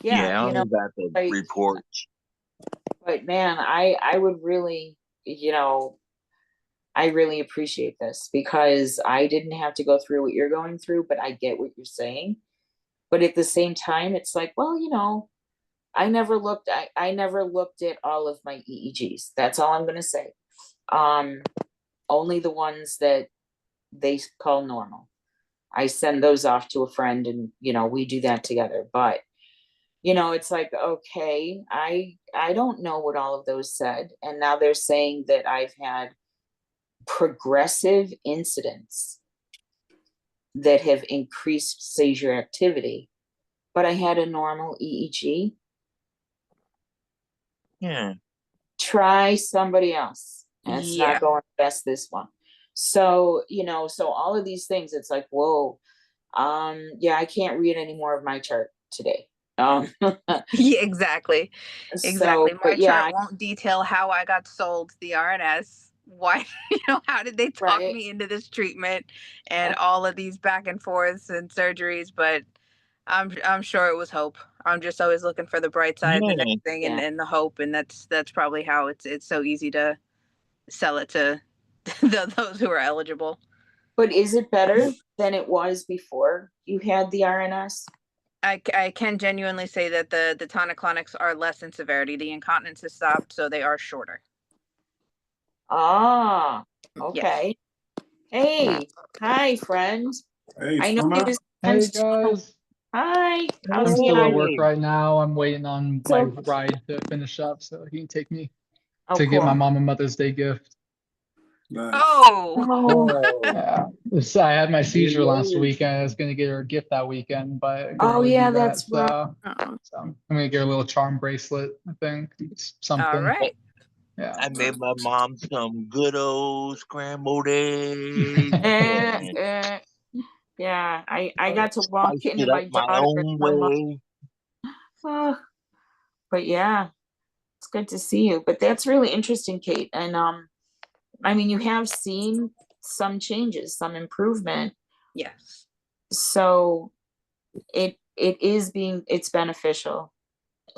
Yeah. I You know, only got the like, reports. but man, I would really, you know, I really appreciate this, because I didn't have to go through what you're going through, but I get what you're saying. But at the same time, it's like, well, you know, I never looked at all of my EEGs. That's all I'm gonna say. Only the ones that they call normal. I send those off to a friend, and, you know, we do that together. But, you know, it's like, okay, I don't know what all of those said. And now they're saying that I've had progressive incidents that have increased seizure activity, but I had a normal EEG. Yeah. Try somebody else. And it's Yeah. not going best this one. So, you know, so all of these things, it's like, whoa, yeah, I can't read any more of my chart today. Yeah, exactly. So, Exactly. My but yeah, chart won't detail how I got sold the RNS. Why, you know, how did they talk right. me into this treatment and all of these back and forths and surgeries? But I'm sure it was hope. I'm just always looking for the bright side, the Yeah. next thing, Yeah. and the hope, and that's probably how it's so easy to sell it to those who are eligible. But is it better than it was before you had the RNS? I can genuinely say that the tonic-clonics are less in severity. The incontinence has stopped, so they are shorter. Ah, Yes. okay. Hey, hi, friend. Hey, I know you Summer. Hey spent. guys, Hi, how's I'm the still at eye? work right now. I'm waiting on my So, ride to finish up so he can take me oh, to get my cool. mom a Mother's Day gift. Nice. Oh, Oh, Yeah, I had my seizure last weekend. I was gonna get her a gift that weekend, but I couldn't oh really yeah, do that. that's right. So I'm gonna get her a little charm bracelet. I think it's all something. right. Yeah. I made my mom some good old scrambled eggs and Yeah, I got to walk spiced into it up my my daughter and own my mom. way. Oh, but yeah, it's good to see you. But that's really interesting, Kate. And I mean, you have seen some changes, some improvement. Yes. So it's beneficial.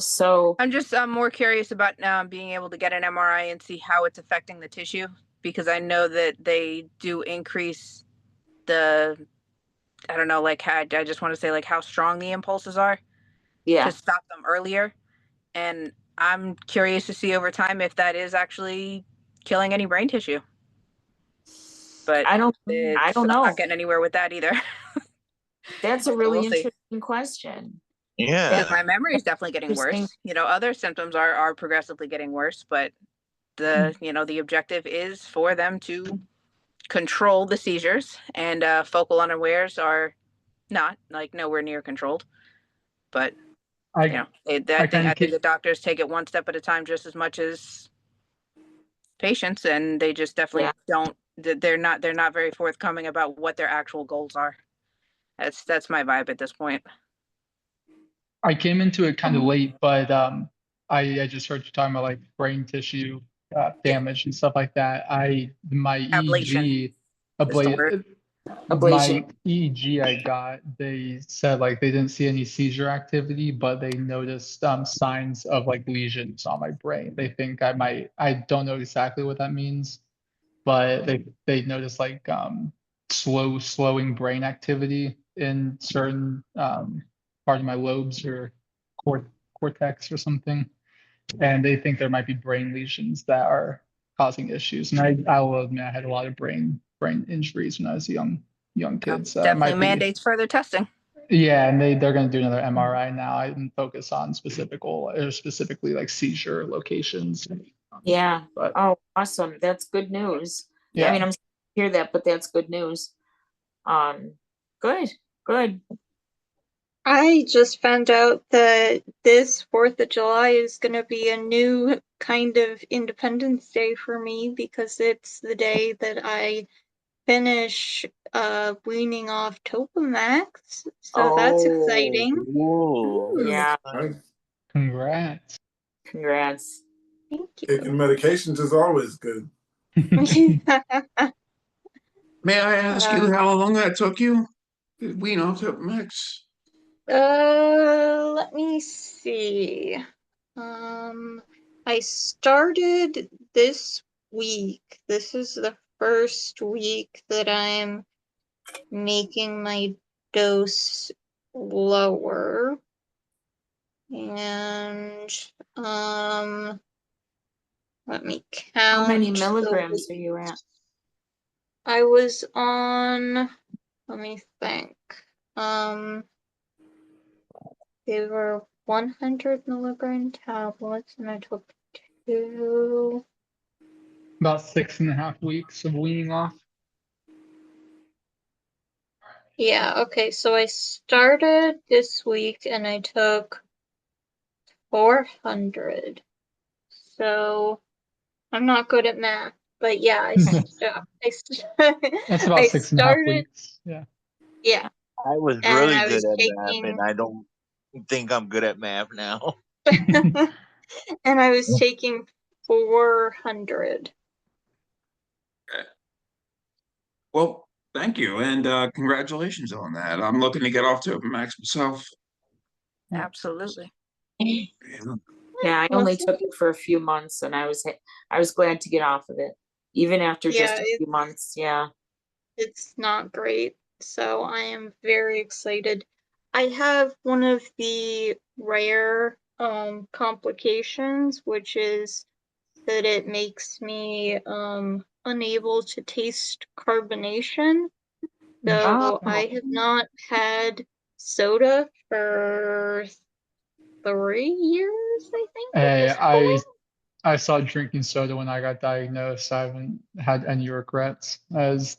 So I'm more curious about being able to get an MRI and see how it's affecting the tissue, because I know that they do increase the, I don't know, like how, I just want to say like how strong the impulses are yeah, to stop them earlier. And I'm curious to see over time if that is actually killing any brain tissue. But I don't I'm know. not getting anywhere with that either. That's a So really we'll see. interesting question. Yeah. Because my memory is definitely getting Interesting. worse. You know, other symptoms are progressively getting worse, but the objective is for them to control the seizures, and focal unawares are not, like, nowhere near controlled. But I I kind think of the doctors take it one step at a time just as much as patients, and they just definitely don't. They're not very forthcoming about what their actual goals are. That's my vibe at this point. I came into it kind of late, but I just heard you talking about like brain tissue damage and stuff like that. My Ablation EEG is the word. Ablation. my EEG I got, they said like they didn't see any seizure activity, but they noticed signs of like lesions on my brain. They think I don't know exactly what that means, but they noticed like slowing brain activity in certain part of my lobes or cortex or something, and they think there might be brain lesions that are causing issues. And I will admit I had a lot of brain injuries when I was a young kid, so it Definitely might be. mandates further testing. Yeah, and they're going to do another MRI now and focus on specifically like seizure locations. Yeah. But Oh, awesome. That's good news. I mean, yeah, I'm sorry to hear that, but that's good news. Good, good. I just found out that this 4th of July is going to be a new kind of Independence Day for me because it's the day that I finish weaning off Topamax. So that's Oh, exciting. Whoa. yeah. Right? Congrats. Congrats. Thank Taking you. medications is always good. May I ask you how long that took you to wean off Max? Let me see. I started this week. This is the first week that I'm making my dose lower. And let me count. How many the milligrams are weeks. you at? I was on, let me think. They were 100 milligram tablets, and I took 2. About 6.5 weeks of weaning off. Yeah, okay, so I started this week and I took 400. So I'm not good at math, but yeah, I That's about I 6.5 started, weeks. Yeah. yeah, I was and really I good was at math, taking and I don't think I'm good at math now. and I was taking 400. Well, thank you, and congratulations on that. I'm looking to get off to Max myself. Absolutely. Yeah. Yeah, I Well, only took it for a few months, and I was glad to get off of it, even after just yeah, a few months. Yeah. it's not great. So I am very excited. I have one of the rare complications, which is that it makes me unable to taste carbonation. So I have not had soda for 3 years, I think, at Hey, this point. I stopped drinking soda when I got diagnosed. I haven't had any regrets, as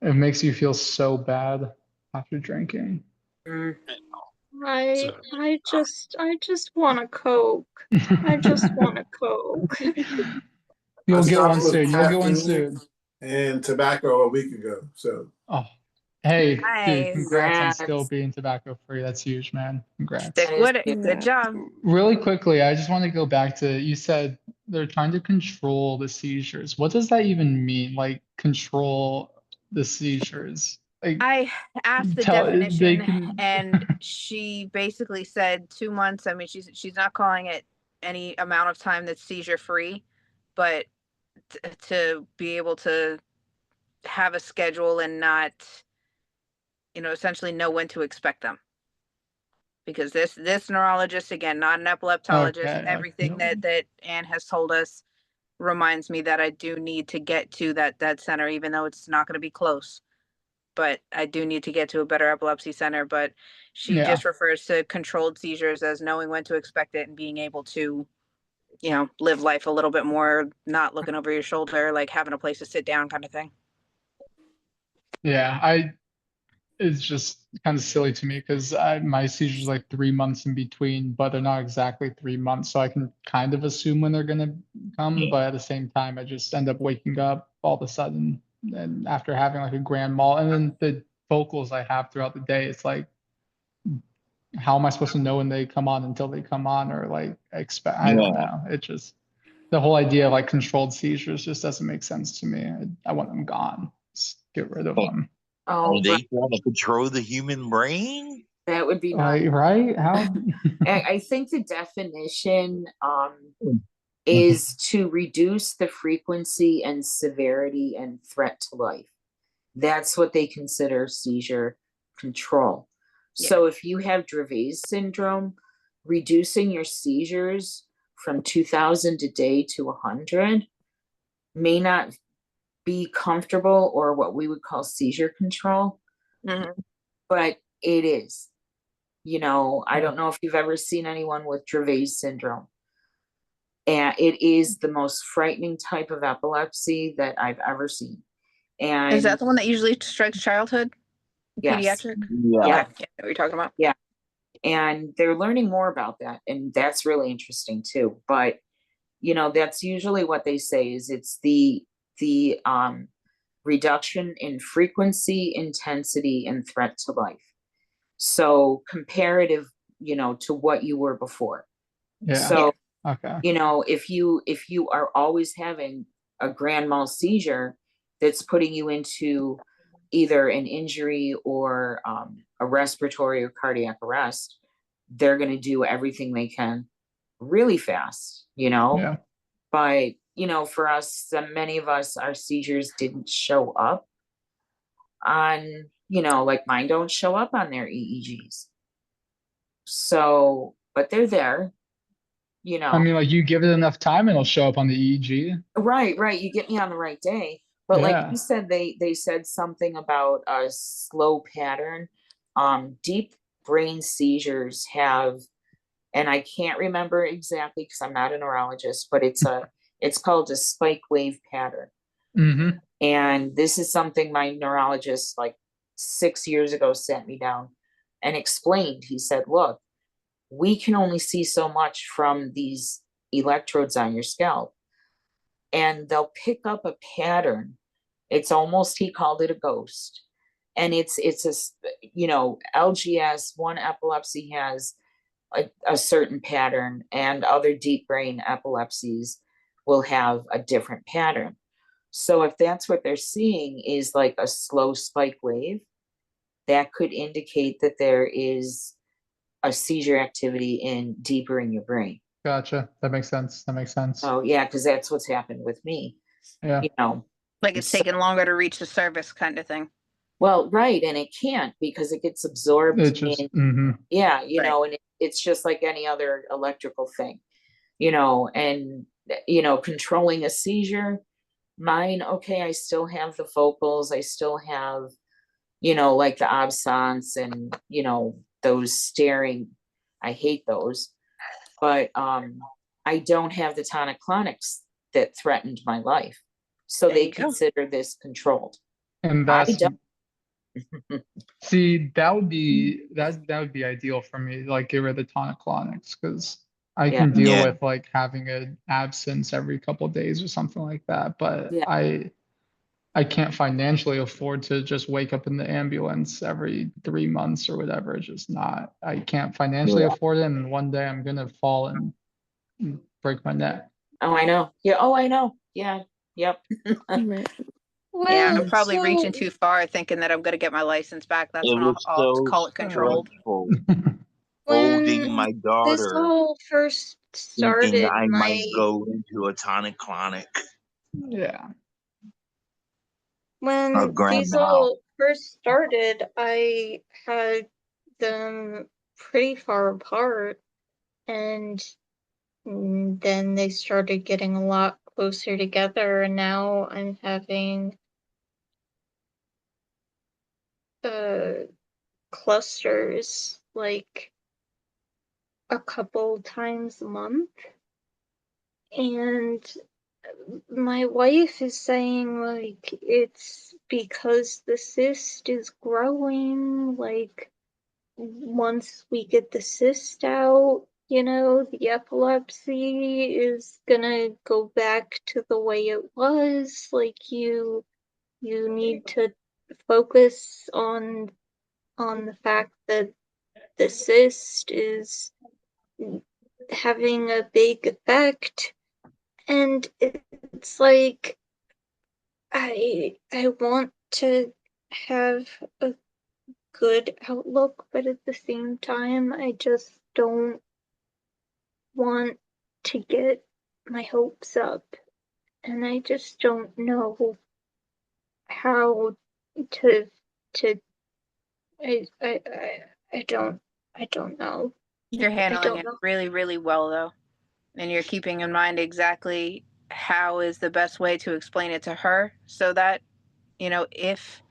it makes you feel so bad after drinking. Mm. I just want a Coke. I just want a Coke. I You'll get stopped one with soon. You'll get one caffeine soon. and tobacco a week ago. So Oh, hey, dude, Nice. congrats on still Congrats. being tobacco free. That's huge, man. Congrats. Stick That is with it. huge. Good job. Really quickly, I just want to go back to you said they're trying to control the seizures. What does that even mean? Like control the seizures? Like I asked the tell they definition, can. and she basically said 2 months. I mean, she's not calling it any amount of time that's seizure free, but to be able to have a schedule and not, essentially know when to expect them. Because this neurologist, again, not an epileptologist, Okay. everything that Anne has told us reminds me that I do need to get to that center, even though it's not going to be close. But I do need to get to a better epilepsy center. But she Yeah. just refers to controlled seizures as knowing when to expect it and being able to, live life a little bit more, not looking over your shoulder, like having a place to sit down kind of thing. Yeah. It's just kind of silly to me because my seizures like 3 months in between, but they're not exactly 3 months, so I can kind of assume when they're gonna come. But at the same time, I just end up waking up all of a sudden, and after having like a grand mal, and then the vocals I have throughout the day, it's like, how am I supposed to know when they come on until they come on, or like expect? I don't know. It just the whole idea of like controlled seizures just doesn't make sense to me. I want them gone. Just get rid of them. Oh, Are they trying to control the human brain? that would be Like, nice. right? How? I think the definition is to reduce the frequency and severity and threat to life. That's what they consider seizure control. Yeah. So if you have Dravet syndrome, reducing your seizures from 2,000 a day to 100 may not be comfortable or what we would call seizure control, but it is. I don't know if you've ever seen anyone with Dravet syndrome. And it is the most frightening type of epilepsy that I've ever seen. And Is that the one that usually strikes childhood? yes. Pediatric? Yeah. Okay. Yeah, what you're talking about. Yeah. And they're learning more about that, and that's really interesting too. But that's usually what they say is it's the reduction in frequency, intensity, and threat to life. So comparative, to what you were before. Yeah. So, Okay. if you are always having a grand mal seizure that's putting you into either an injury or a respiratory or cardiac arrest, they're going to do everything they can really fast, Yeah. but for us, many of us, our seizures didn't show up on, like mine don't show up on their EEGs. So, but they're there, I mean, like you give it enough time, and it'll show up on the EEG. Right. You get me on the right day. But like Yeah. you said, they said something about a slow pattern. Deep brain seizures have, and I can't remember exactly because I'm not a neurologist, but it's called a spike wave pattern. Mm-hmm. And this is something my neurologist like 6 years ago sat me down and explained. He said, look, we can only see so much from these electrodes on your scalp, and they'll pick up a pattern. It's almost, he called it a ghost. And it's a, LGS, one epilepsy has a certain pattern, and other deep brain epilepsies will have a different pattern. So if that's what they're seeing is like a slow spike wave, that could indicate that there is a seizure activity deeper in your brain. Gotcha. That makes sense. Oh yeah, because that's what's happened with me. Yeah. Like it's taken longer to reach the surface kind of thing. Well, right, and it can't because it gets absorbed It just. in. Mm-hmm. Yeah, Right. and it's just like any other electrical thing, and controlling a seizure. Mine, okay, I still have the focals, I still have, like the absence and, those staring. I hate those. But I don't have the tonic-clonics that threatened my life. So There they you go. consider this controlled. And I that's don't. see, that would be ideal for me. Like get rid of the tonic-clonics because I Yeah. can deal Yeah. with like having an absence every couple of days or something like that. But Yeah. I can't financially afford to just wake up in the ambulance every 3 months or whatever. It's just not. I can't financially afford it, and one day I'm gonna fall and break my neck. Oh, I know. Yeah. Oh, I know. Yeah. Yep. Right. Yeah, I'm Well, probably so reaching too far thinking that I'm going to get my license back. That's It when was I'll have to so call it controlled. stressful holding when my this daughter, all first thinking started, I might go into a tonic-clonic Yeah. or when these grandma. all first started, I had them pretty far apart, and then they started getting a lot closer together, and now I'm having clusters like a couple times a month. And my wife is saying like it's because the cyst is growing, like once we get the cyst out, the epilepsy is gonna go back to the way it was. Like you need to focus on the fact that the cyst is having a big effect. And it's like I want to have a good outlook, but at the same time I just don't want to get my hopes up, and I just don't know how to I don't know. You're I handling don't it know. really, really well, though. And you're keeping in mind exactly how is the best way to explain it to her so that, if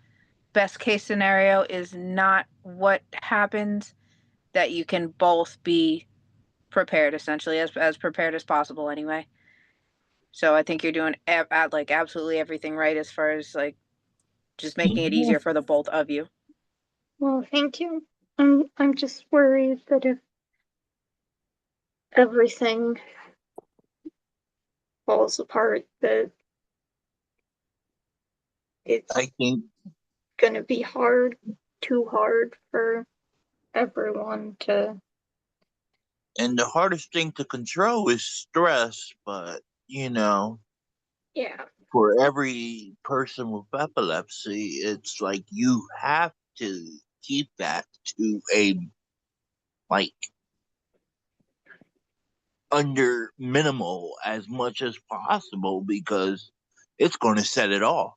best case scenario is not what happens, that you can both be prepared, essentially, as prepared as possible anyway. So I think you're doing like absolutely everything right as far as like just making it easier for the both of you. Well, thank you. I'm just worried that if everything falls apart, that it's I think gonna be too hard for everyone to. and the hardest thing to control is stress, but Yeah. for every person with epilepsy, it's like you have to keep that to a like under minimal as much as possible because it's going to set it off.